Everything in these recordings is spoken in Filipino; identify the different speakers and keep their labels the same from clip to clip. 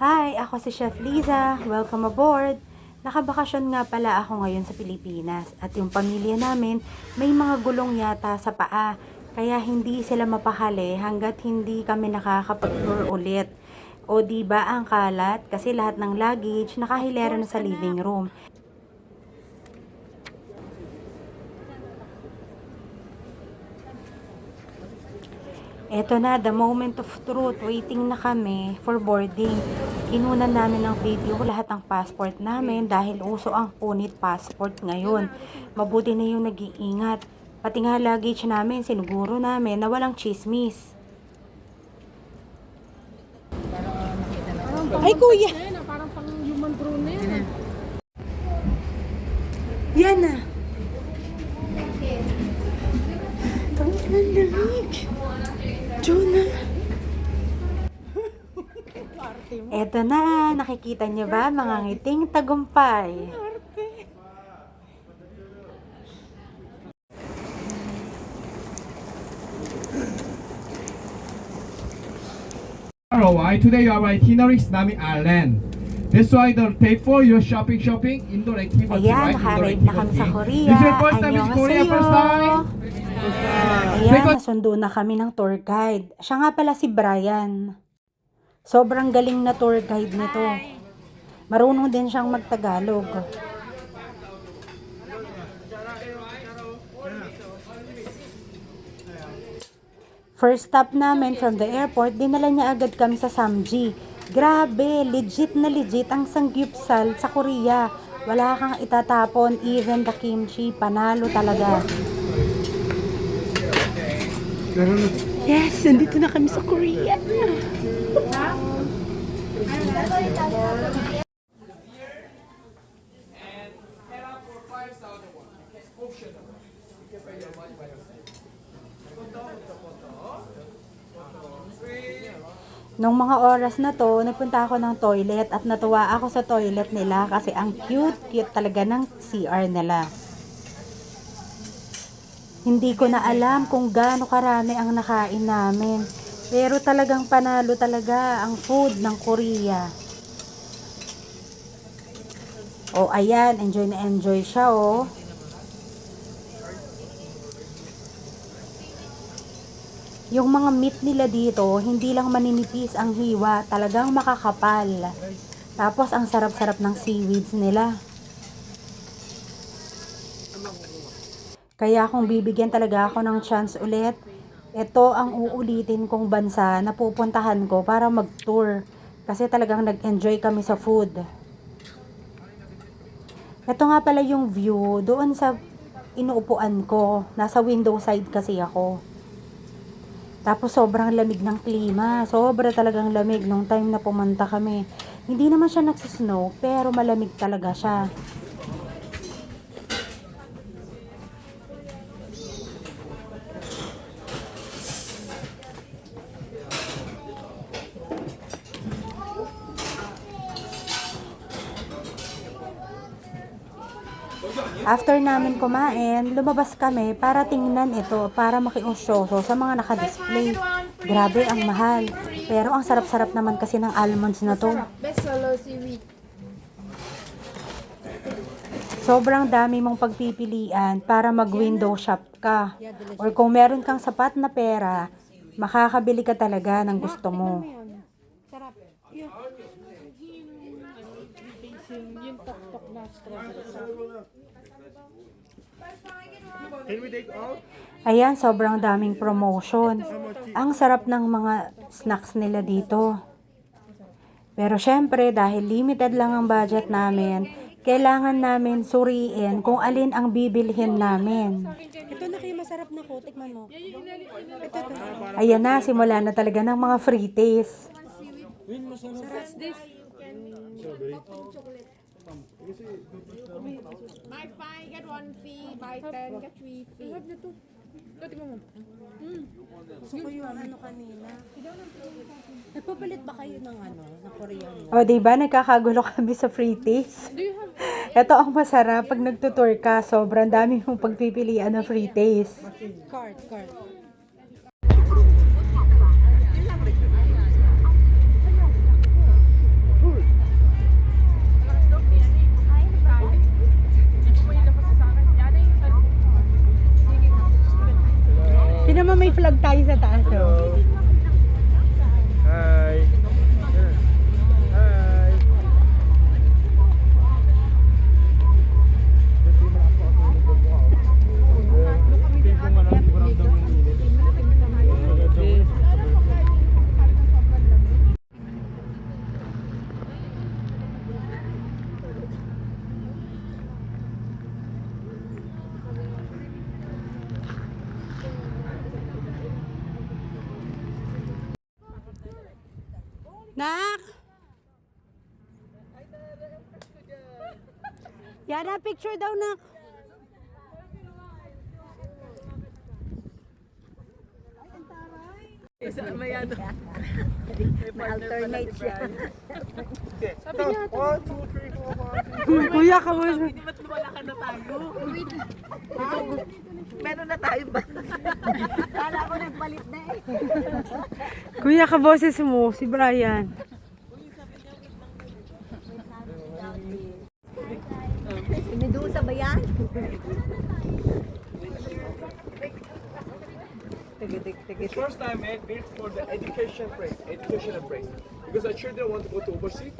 Speaker 1: Hi, ako si Chef Liza. Welcome aboard. Nakabakasyon nga pala ako ngayon sa Pilipinas at yung pamilya namin may mga gulong yata sa paa kaya hindi sila mapakali hanggat hindi kami nakakapag-tour ulit. O di ba ang kalat kasi lahat ng luggage nakahilera na sa living room. Eto na, the moment of truth. Waiting na kami for boarding. Kinunan namin ng video lahat ng passport namin dahil uso ang punit passport ngayon. Mabuti na yung nag-iingat. Pati nga luggage namin, sinuguro namin na walang chismis. Ay kuya!
Speaker 2: Parang pang human drone na yan.
Speaker 1: Yan na! Tangin na lamig! Jonah! Eto na, nakikita niyo ba mga ngiting tagumpay?
Speaker 3: Why today our itinerary is Nami Island. That's why the take for your shopping indoor activity,
Speaker 1: Ayan,
Speaker 3: right? Indoor
Speaker 1: naka-arrive na kami sa
Speaker 3: activity.
Speaker 1: Korea.
Speaker 3: This is your first time in Korea, first time?
Speaker 1: Ayan, nasundo na kami ng tour guide. Siya nga pala si Brian. Sobrang galing na tour guide nito. Marunong din siyang magtagalog. First stop namin from the airport, dinala niya agad kami sa Samji. Grabe, legit na legit ang sanggupsal sa Korea. Wala kang itatapon, even the kimchi, panalo talaga. Yes, nandito na kami sa Korea. Nung mga oras na to, nagpunta ako ng toilet at natuwa ako sa toilet nila kasi ang cute talaga ng CR nila. Hindi ko na alam kung gaano karami ang nakain namin. Pero talagang panalo talaga ang food ng Korea. Oh, ayan, enjoy na enjoy siya, oh. Yung mga meat nila dito, hindi lang maninipis ang hiwa, talagang makakapal. Tapos ang sarap-sarap ng seaweeds nila. Kaya kung bibigyan talaga ako ng chance ulit, ito ang uulitin kong bansa na pupuntahan ko para mag-tour. Kasi talagang nag-enjoy kami sa food. Ito nga pala yung view doon sa inuupuan ko. Nasa window side kasi ako. Tapos sobrang lamig ng klima. Sobra talagang lamig nung time na pumunta kami. Hindi naman siya nagsisnow, pero malamig talaga siya. After namin kumain, lumabas kami para tingnan ito, para makiusyoso sa mga naka-display. Grabe, ang mahal. Pero ang sarap-sarap naman kasi ng almonds na to.
Speaker 2: Best solo seaweed.
Speaker 1: Sobrang dami mong pagpipilian para mag-window shop ka. Or kung meron kang sapat na pera, makakabili ka talaga ng gusto mo.
Speaker 2: Sarap. Yung tok-tok na strawberry.
Speaker 1: Ayan, sobrang daming promotion. Ang sarap ng mga snacks nila dito. Pero syempre, dahil limited lang ang budget namin, kailangan namin suriin kung alin ang bibilhin namin.
Speaker 4: Ito na kayo masarap na ko. Tikman mo. Ito.
Speaker 1: Ayan na, simula na talaga ng mga free taste.
Speaker 2: Buy 5, get 1 free. Buy 10, get 3 free. Ito, tingnan mo.
Speaker 4: Gusto ko yung ano kanina. Nagpapalit ba kayo ng ano, ng Korean?
Speaker 1: O, diba, nagkakagulo kami sa free taste. Ito ang masarap pag nagtutour ka, sobrang dami mong pagpipilian ng free taste.
Speaker 4: Card.
Speaker 1: tayo sa taas. Oh.
Speaker 5: Hi. Hi.
Speaker 1: Nak! Yana, picture daw, nak.
Speaker 4: Alternate siya.
Speaker 1: Kuya, kamu.
Speaker 4: Meron na tayo ba? Kala ko nagpalit na eh.
Speaker 1: Kuya, kaboses mo, si Brian.
Speaker 4: Sinidusa ba yan?
Speaker 3: First time made built for the educational place. Because the children want to go to overseas,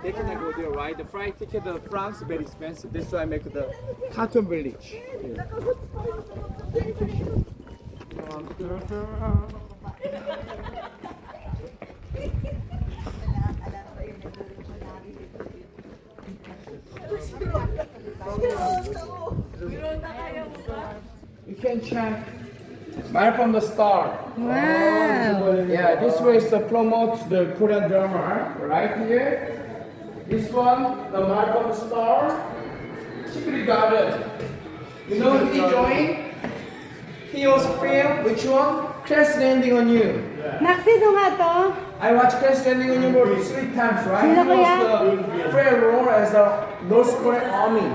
Speaker 3: they cannot go there, right? The flight ticket to France is very expensive. That's why I make the Canton Village. You can check right from the start.
Speaker 1: Wow!
Speaker 3: Yeah, this way is to promote the Korean drama, right here. This one, the mark of the star, Secret Garden. You know he joined? He was film, which one? Crash Landing on You.
Speaker 1: Nak, sino nga to?
Speaker 3: I watched Crash Landing on You more 3 times, right?
Speaker 1: Sino
Speaker 3: He was
Speaker 1: kaya?
Speaker 3: the Fred role as the North Korean army.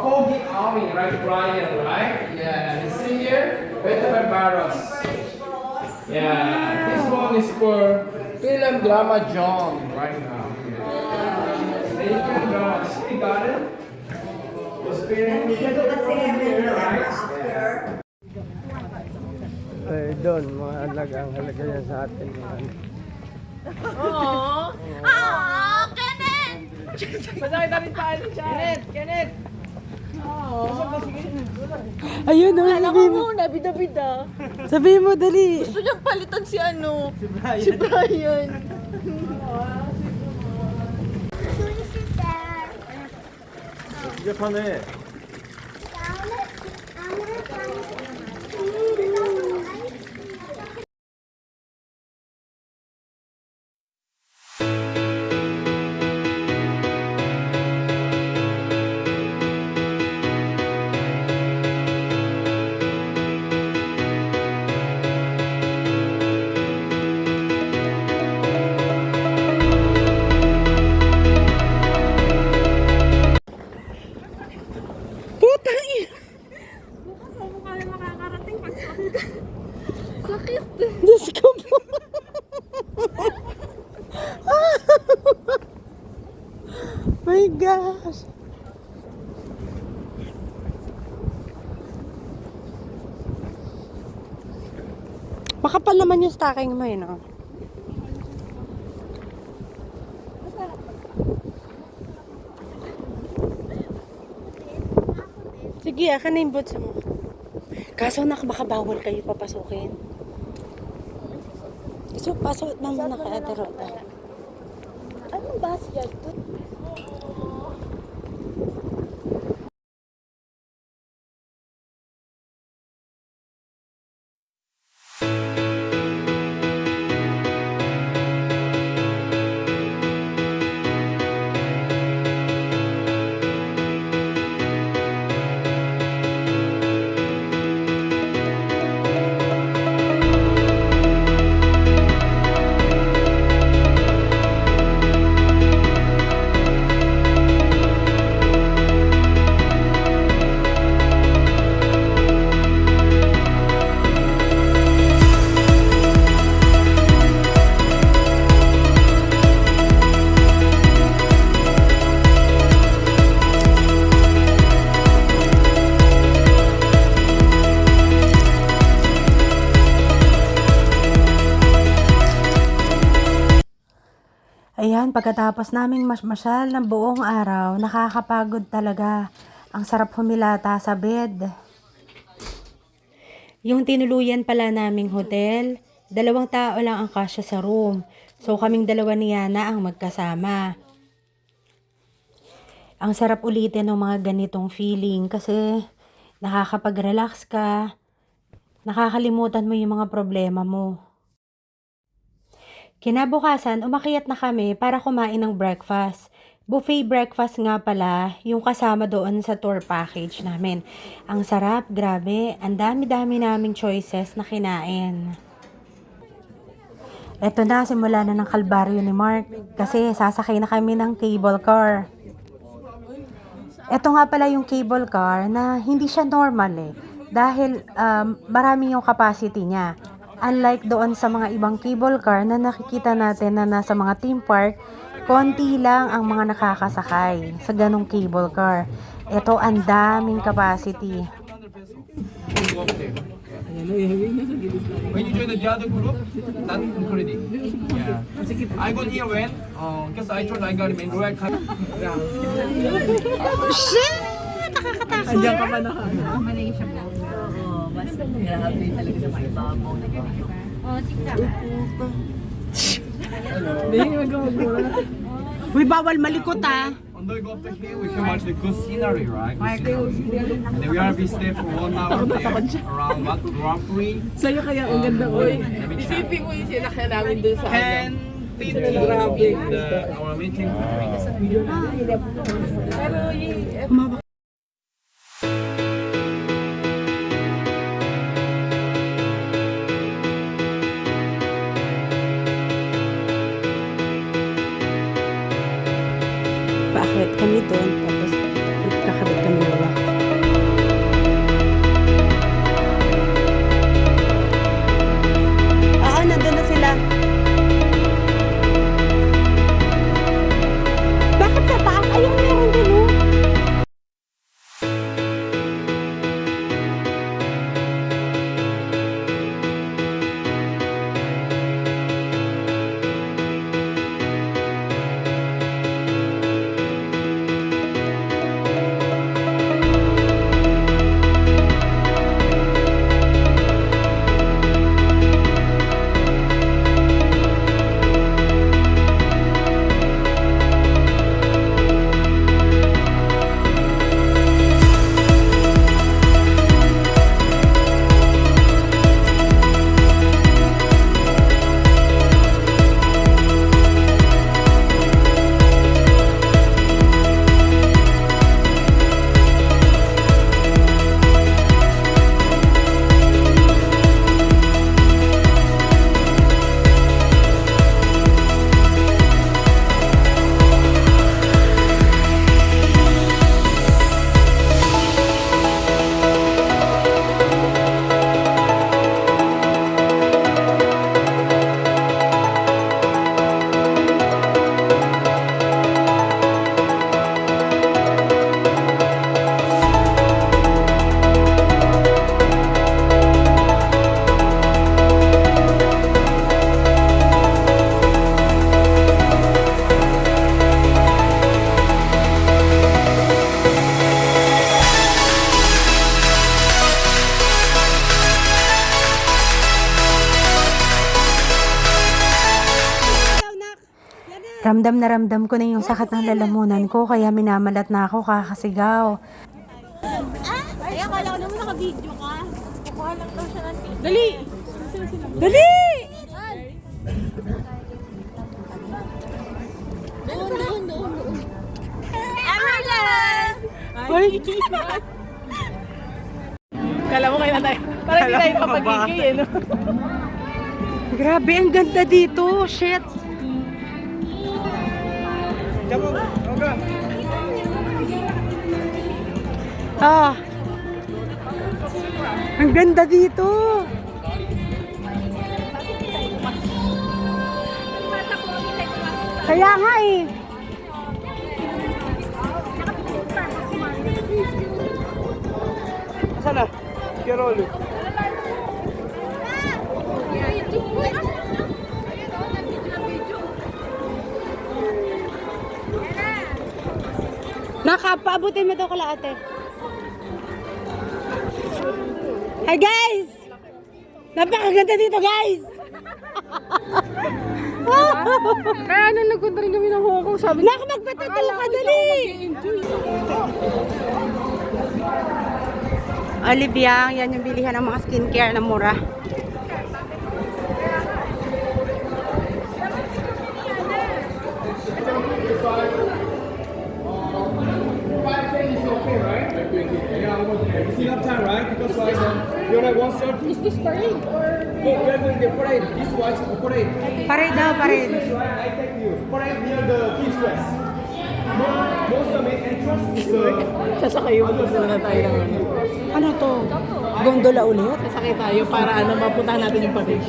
Speaker 3: Kogi army, right, Brian, right? Yeah, you see here? Veteran Barros. Yeah, this one is for film drama John right now. Film drama, see, got it? Was filming here, right? Yeah.
Speaker 5: Ay, doon, mga alaga, ang halaga yan sa atin. Mga ano.
Speaker 1: Ayun, no, sabihin mo.
Speaker 2: Muna, bida-bida.
Speaker 1: Sabihin mo, dali.
Speaker 2: Gusto niyang palitan si ano? Si Brian.
Speaker 5: Japan에
Speaker 1: Putang ina.
Speaker 2: Sakit.
Speaker 1: Diyos ko po. My gosh. Makapal naman yung stocking mo, no? Sige, akin na yung boots mo. Kaso baka bawal kayo papasukin. So, pasok na muna kay Ate Roda.
Speaker 2: Anong bus yan?
Speaker 1: Ayan, pagkatapos naming masyal ng buong araw, nakakapagod talaga. Ang sarap humilata sa bed. Yung tinuluyan pala naming hotel, 2 tao lang ang kasya sa room. So kaming 2 ni Yana ang magkasama. Ang sarap ulitin ng mga ganitong feeling kasi nakakapag-relax ka, nakakalimutan mo yung mga problema mo. Kinabukasan, umakyat na kami para kumain ng breakfast. Buffet breakfast nga pala, yung kasama doon sa tour package namin. Ang sarap, grabe, ang dami-dami naming choices na kinain. Eto na, simula na ng kalbaryo ni Mark kasi sasakay na kami ng cable car. Eto nga pala yung cable car na hindi siya normal dahil marami yung capacity niya. Unlike doon sa mga ibang cable car na nakikita natin na nasa mga theme park, konti lang ang mga nakakasakay sa ganong cable car. Ito ang daming capacity.
Speaker 3: When you join the other group, that's including. Yeah. I got here when, because I told I got him in Royal Car.
Speaker 4: Andiyan ka pa na.
Speaker 6: Basta grabe talaga sa mga ibabaw na ganito. Oh, tiktak.
Speaker 4: Hindi, mag-gawagura.
Speaker 1: Uy, bawal malikot
Speaker 3: On the way up to here, we can watch the good scenery, right? And then we are be stay for 1 hour there, around what, roughly
Speaker 4: Sa'yo kaya ang ganda, oy.
Speaker 2: Isipin mo yung sinakya namin dun sa
Speaker 3: 10:50 our meeting.
Speaker 2: Pero yung
Speaker 1: Paakyat kami doon, tapos kakabit kami ng lock. Nandun na sila. Bakit sa taas? Ayun, meron din Ramdam na ramdam ko na yung sakit ng lalamunan ko, kaya minamalat na ako kakasigaw.
Speaker 2: ay, akala ko naman naka-video ka. Kukuha lang daw siya ng video.
Speaker 4: Dali!
Speaker 1: Dali!
Speaker 2: Doon. Amalan!
Speaker 1: Uy!
Speaker 4: Kala mo kayo na tayo. Parang hindi tayo papagigay, no?
Speaker 1: Grabe, ang ganda dito. Shit! Ang ganda dito. Kaya nga
Speaker 5: Sana, Kirolo.
Speaker 1: paabutin mo daw kala ate. Hi guys! Napakaganda dito guys!
Speaker 2: Kaya nung nagpunta rin kami ng Hong Kong, sabi
Speaker 1: Nak, magpatataw ka dali! Olivia, yan yung bilihan ng mga skincare na mura.
Speaker 3: Is okay, right? Yeah, it's enough time, right? Because like you're like 1:30. Is this parade or? No, we are doing the parade. This was the parade.
Speaker 1: Parade daw, parade.
Speaker 3: Right, I take you. Parade near the King's West. Most of the main entrance is the.
Speaker 6: Sasakay yung na tayo ng ano.
Speaker 1: Ano to? Gondola ulit?
Speaker 6: Sasakay tayo para ano, mapuntahan natin yung parade.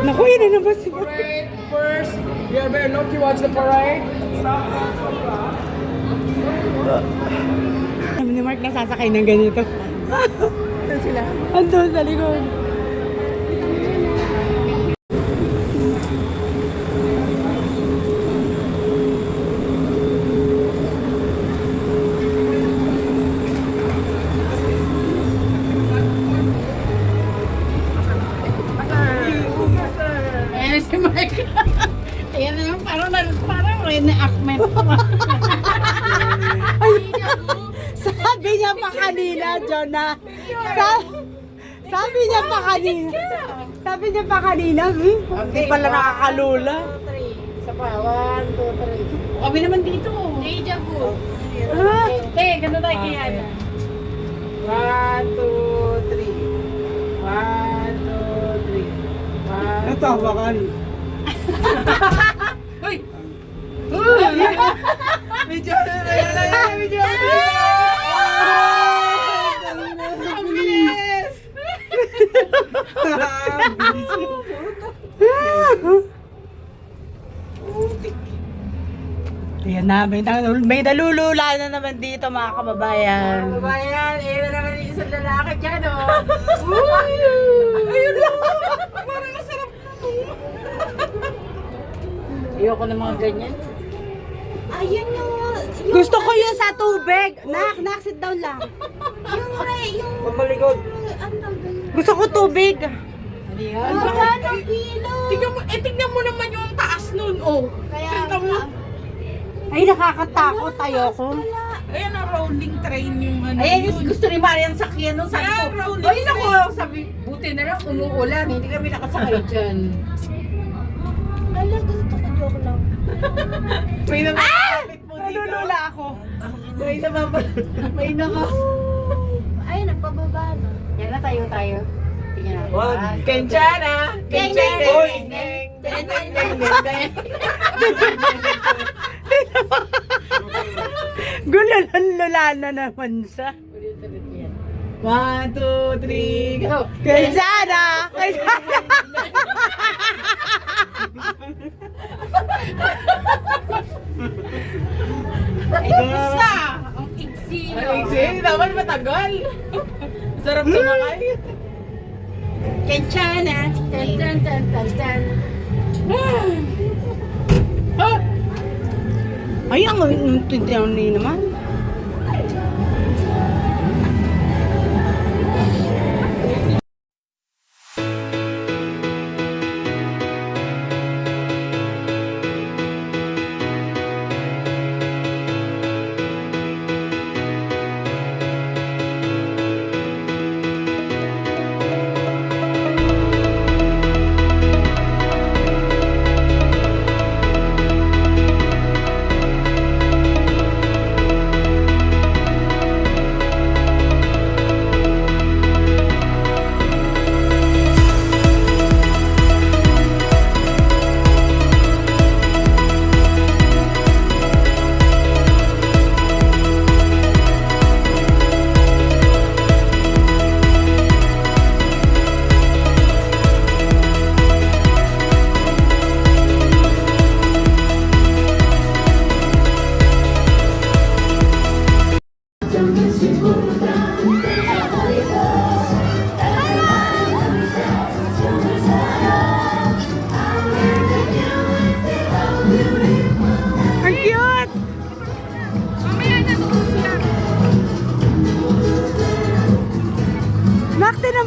Speaker 1: Naku, yun na naman si
Speaker 3: Parade first. We are very lucky watch the parade.
Speaker 1: Sabi ni Mark nasasakay ng ganito.
Speaker 6: Saan sila?
Speaker 1: Andun sa likod.
Speaker 6: Ayan si Mike. Ayan naman, parang reenactment.
Speaker 1: Sabi niya pa kanina, Jonah. Sabi niya pa kanina. Sabi niya pa kanina, hindi pala nakakalula.
Speaker 6: Isa pa, 1, 2, 3. Kami naman dito. Deja vu.
Speaker 1: Ah,
Speaker 6: Ganda tayo kaya. 1, 2, 3. 1, 2, 3.
Speaker 5: Natawakan.
Speaker 6: Uy! Medyo Ang bilis!
Speaker 1: Ayan na, may nalulula na naman dito mga kababayan.
Speaker 6: Bayan, na naman yung isang lalaki dyan, oh.
Speaker 1: Ayun na.
Speaker 6: Parang masarap na to. Ayoko ng mga ganyan.
Speaker 4: Ayun yung...
Speaker 1: Gusto ko yun sa tubig. Nak, sit down lang.
Speaker 5: Pamalikod.
Speaker 1: Gusto ko tubig.
Speaker 6: Ano yan?
Speaker 4: Ng kilo.
Speaker 6: Tignan mo naman yung taas nun, oh.
Speaker 4: Kaya
Speaker 6: Tignan mo.
Speaker 1: Ay, nakakatakot. Ayoko.
Speaker 6: Ayan ang rolling train yung ano. Ayan yung gusto ni Marian sakyan nung sabi ko. Ay naku, sabi, buti na lang umuulan. Hindi kami nakasakay dyan.
Speaker 4: Ala, gusto ko joke lang.
Speaker 6: May namapapit mo dito.
Speaker 1: Nalulula ako.
Speaker 6: May namapapit. May naka.
Speaker 4: Ay, nagpababa na.
Speaker 6: Yan na tayo. Tingnan natin.
Speaker 5: One.
Speaker 6: Kenchana! Kenchana!
Speaker 5: Oy!
Speaker 1: Gulala na naman siya.
Speaker 6: 1, 2, 3, go!
Speaker 1: Kensana!
Speaker 6: Ay, tapos na! Ang iksi. Ang iksi? Dapat matagal. Sarap sumakay. Kenchana! Tan, tan, tan, tan, tan.
Speaker 1: Ay, ang tintiyan ni naman.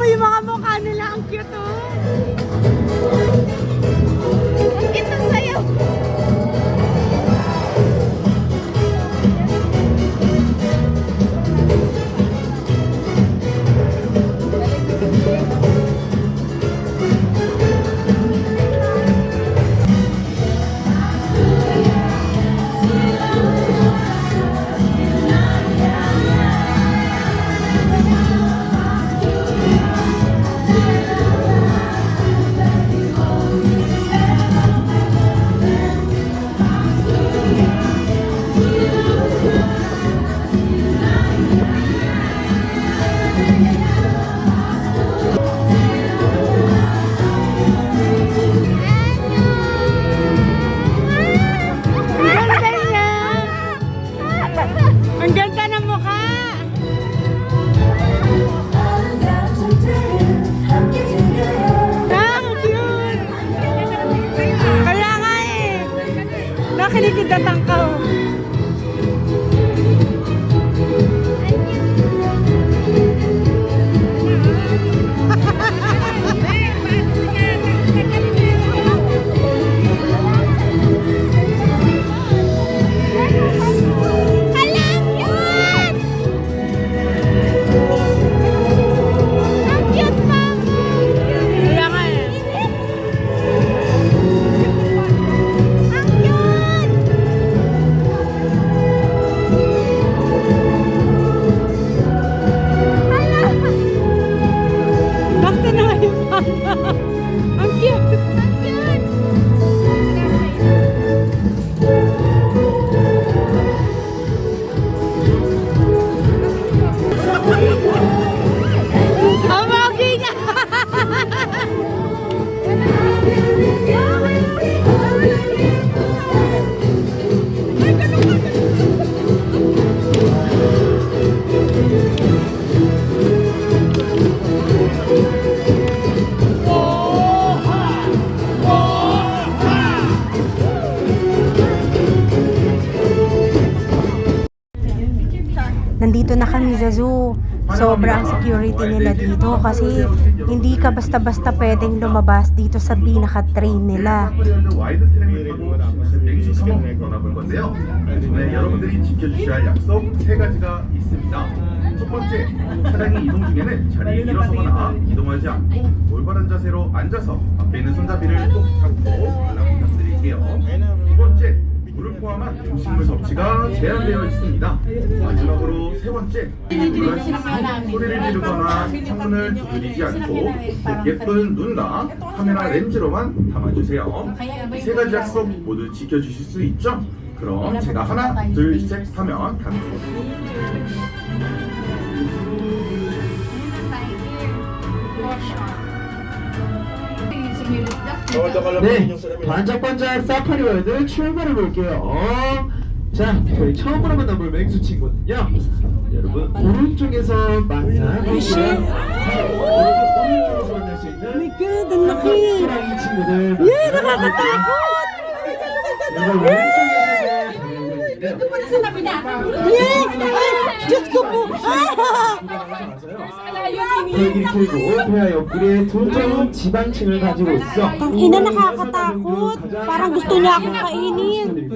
Speaker 1: yung mga mukha nila, ang cute oh. Ang cute ng sayaw. Ang ganda ng mukha! Ah, ang cute! Kaya nga eh! Nakinikidatan ka oh. Kaya nga eh. Bakit na yung bata? Ang cute! Ang cute! Ang pogi niya! Nandito na kami sa zoo. Sobrang security nila dito kasi hindi ka basta-basta pwedeng lumabas dito sa pinaka-train nila.
Speaker 7: 와이드 트랙을 타고 대기실로 떠나볼 건데요. 네, 여러분들이 지켜주셔야 할 약속 3가지가 있습니다. 첫 번째, 차량이 이동 중에는 자리에 일어서거나 이동하지 않고 올바른 자세로 앉아서 앞에 있는 손잡이를 꼭 잡고 관람 부탁드릴게요. 두 번째, 물을 포함한 음식물 섭취가 제한되어 있습니다. 마지막으로 세 번째, 놀랄 소리를 지르거나 창문을 두드리지 않고 꼭 예쁜 눈과 카메라 렌즈로만 담아주세요. 이 3가지 약속 모두 지켜주실 수 있죠? 그럼 제가 하나, 둘, 셋 하면
Speaker 8: 네, 반짝반짝 사파리 월드 출발해 볼게요. 자, 저희 처음으로 만나볼 맹수 친구는요. 여러분 오른쪽에서 만나볼게요. 오른쪽에서 만날 수 있는 호랑이 친구들. 예,
Speaker 1: nakakatakot!
Speaker 8: 여러분 왼쪽에서
Speaker 1: Diyos ko po!
Speaker 8: 여기 길고 대하 옆구리에 두터운 지방층을 가지고 있어.
Speaker 1: Ang ina, nakakatakot. Parang gusto niya akong kainin.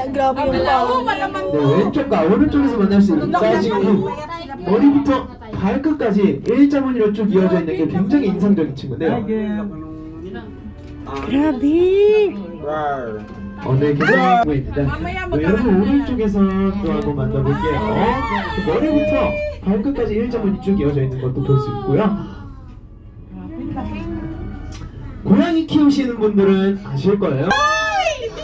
Speaker 1: Grabe yung tao.
Speaker 8: 네, 왼쪽과 오른쪽에서 만날 수 있는 사이즈는 머리부터 발끝까지 일자무늬로 쭉 이어져 있는 게 굉장히 인상적인 친구인데요.
Speaker 1: Grabe!
Speaker 8: 오늘 굉장히 보입니다. 여러분 오른쪽에서 또 한번 만나볼게요. 머리부터 발끝까지 일자무늬 쭉 이어져 있는 것도 볼 수 있고요. 고양이 키우시는 분들은 아실 거예요.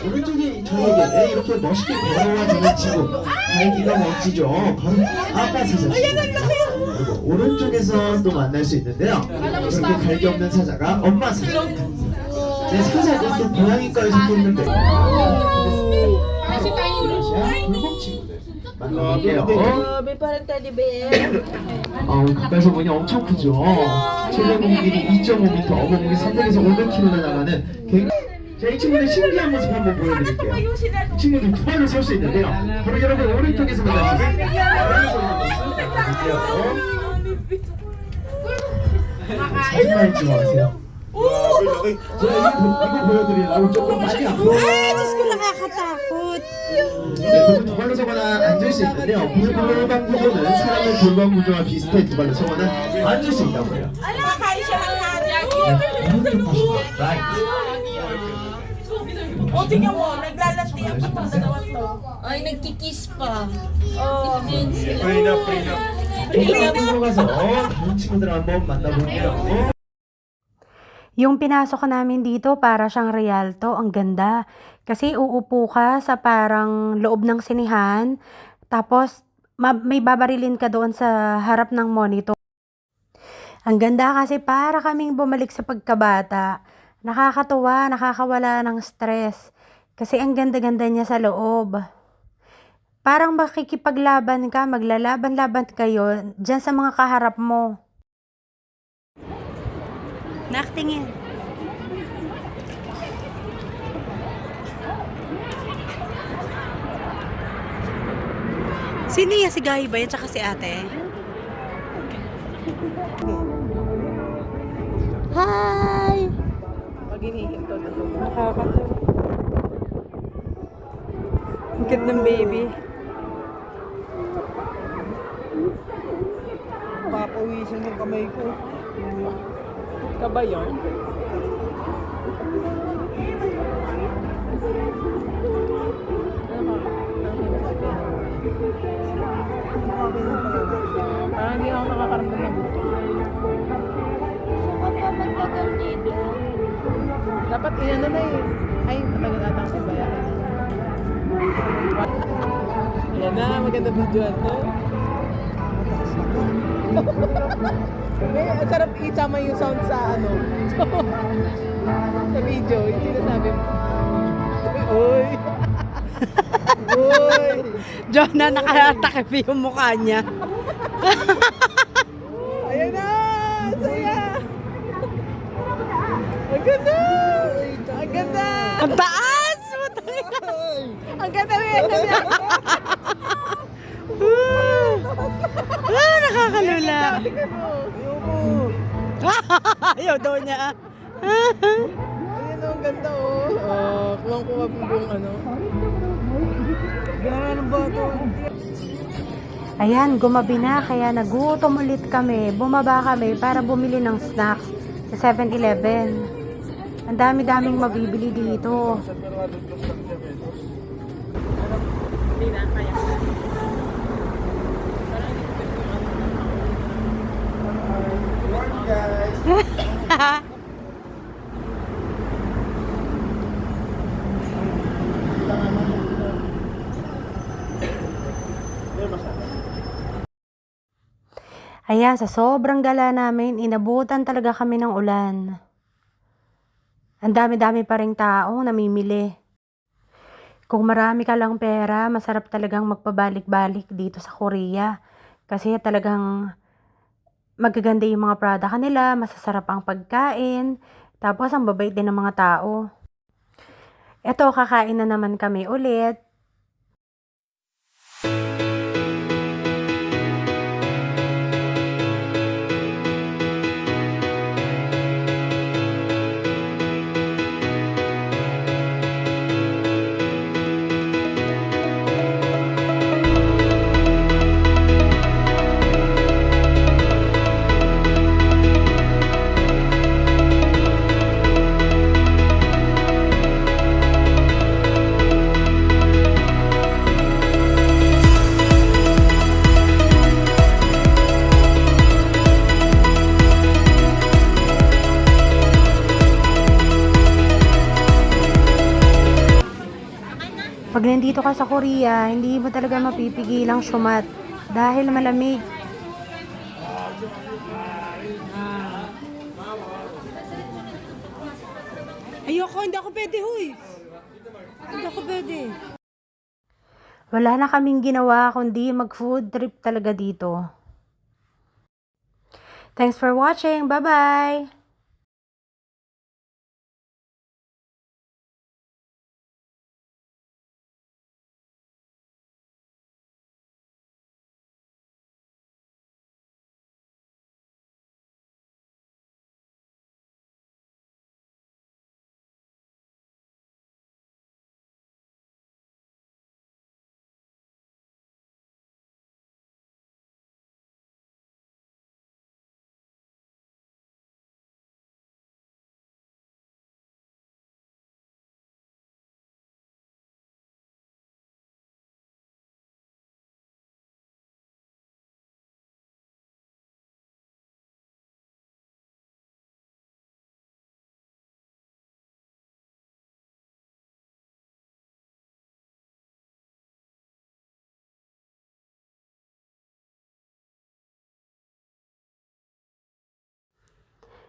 Speaker 8: 오른쪽에 저에게 이렇게 멋있게 걸어와주는 친구, 발기가 멋지죠. 바로 아빠 사자 친구. 그리고 오른쪽에서 또 만날 수 있는데요. 그렇게 갈기 없는 사자가 엄마 사자. 네, 사자는 또 고양이과에서 키우는데 굴복 친구들 만나볼게요. 가까이서 보니 엄청 크죠. 최대 몸길이 2.5m, 어머목이 300에서 500kg나 나가는 자, 이 친구들 신기한 모습 한번 보여드릴게요. 이 친구들 두 발로 설 수 있는데요. 바로 여러분 오른쪽에서 만날 수 있는 사진만 찍어가세요. 이거 보여드리려고 조금 많이 앞으로.
Speaker 4: Diyos ko, nakakatakot.
Speaker 8: 네, 그리고 두 발로 서거나 앉을 수 있는데요. 골반 구조는 사람의 골반 구조와 비슷해 두 발로 서거나 앉을 수 있다고 해요.
Speaker 6: Nakakain siya ng hanyag.
Speaker 8: 네, 오른쪽 보시고 라이트.
Speaker 6: O, tingnan mo, naglalatihan pa itong dalawa to.
Speaker 9: Ay, nagkikis pa.
Speaker 6: Oh.
Speaker 8: 골반 가서 다른 친구들 한번 만나볼게요.
Speaker 1: Yung pinasok namin dito para siyang Rialto, ang ganda. Kasi uupo ka sa parang loob ng sinihan, tapos may babarilin ka doon sa harap ng monitor. Ang ganda kasi para kaming bumalik sa pagkabata. Nakakatuwa, nakakawala ng stress. Kasi ang ganda-ganda niya sa loob. Parang makikipaglaban ka, maglalaban-laban kayo dyan sa mga kaharap mo. Naktingin. Sino yan? Si Gahi ba yan? Tsaka si ate? Hi!
Speaker 2: Pag hinihinto na lumabas.
Speaker 1: Nakakatawa. Ang cute ng baby.
Speaker 5: Papawisan yung kamay ko.
Speaker 2: Ka ba yun? Parang hindi ako nakakaramdam ng gutom.
Speaker 9: Magtagal dito.
Speaker 2: Dapat inano na eh. Ay, matagal ata ang sibayaran. Ayan na, maganda video to. Ang sarap isama yung sound sa ano. Sa video, yung sinasabi mo. Uy! Uy!
Speaker 1: Jonah, nakatakip yung mukha niya.
Speaker 2: Ayan na! Ang saya! Ang ganda! Ang ganda!
Speaker 1: Ang taas!
Speaker 2: Ang ganda niya!
Speaker 1: Nakakalula. Ayaw daw niya.
Speaker 2: Ayan o, ang ganda oh. Kuwang-kuwa po yung ano.
Speaker 5: Ganun ba ito?
Speaker 1: Ayan, gumabi na kaya nagutom ulit kami. Bumaba kami para bumili ng snacks sa 7-Eleven. Ang dami-daming mabibili dito.
Speaker 2: Hindi na, kaya.
Speaker 1: Ayan, sa sobrang gala namin, inabutan talaga kami ng ulan. Ang dami-dami pa ring taong namimili. Kung marami ka lang pera, masarap talagang magpabalik-balik dito sa Korea. Kasi talagang magaganda yung mga product nila, masasarap ang pagkain, tapos ang babait din ng mga tao. Eto, kakain na naman kami ulit. Pag nandito ka sa Korea, hindi mo talaga mapipigilang sumat dahil malamig.
Speaker 4: Ayoko, hindi ako pwede, huy. Hindi ako pwede.
Speaker 1: Wala na kaming ginawa kundi mag-food trip talaga dito. Thanks for watching. Bye-bye!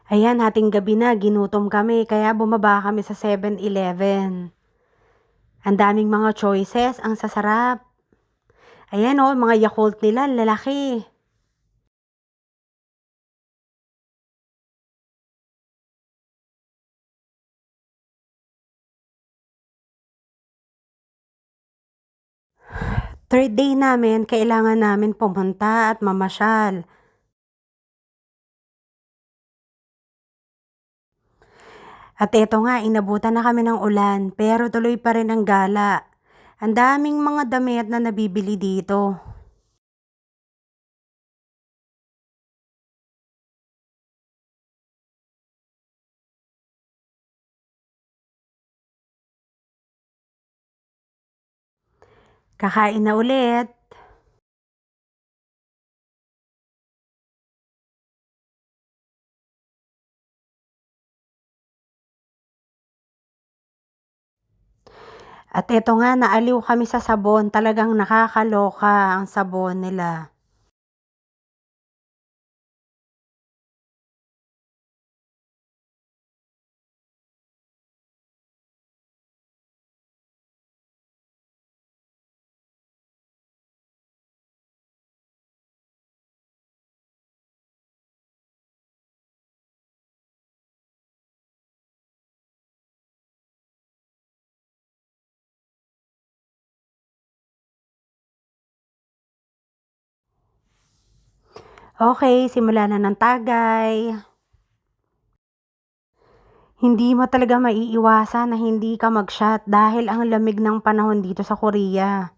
Speaker 1: Ayan, hating gabi na, ginutom kami, kaya bumaba kami sa 7-Eleven. Ang daming mga choices, ang sasarap. Ayan oh, mga Yakult nila, lalaki. Third day namin, kailangan namin pumunta at mamasyal. At eto nga, inabutan na kami ng ulan, pero tuloy pa rin ang gala. Ang daming mga damit na nabibili dito. Kakain na ulit. At eto nga, naaliw kami sa sabon. Talagang nakakaloka ang sabon nila. Okay, simula na ng Tagay. Hindi mo talaga maiiwasan na hindi ka mag-shot dahil ang lamig ng panahon dito sa Korea.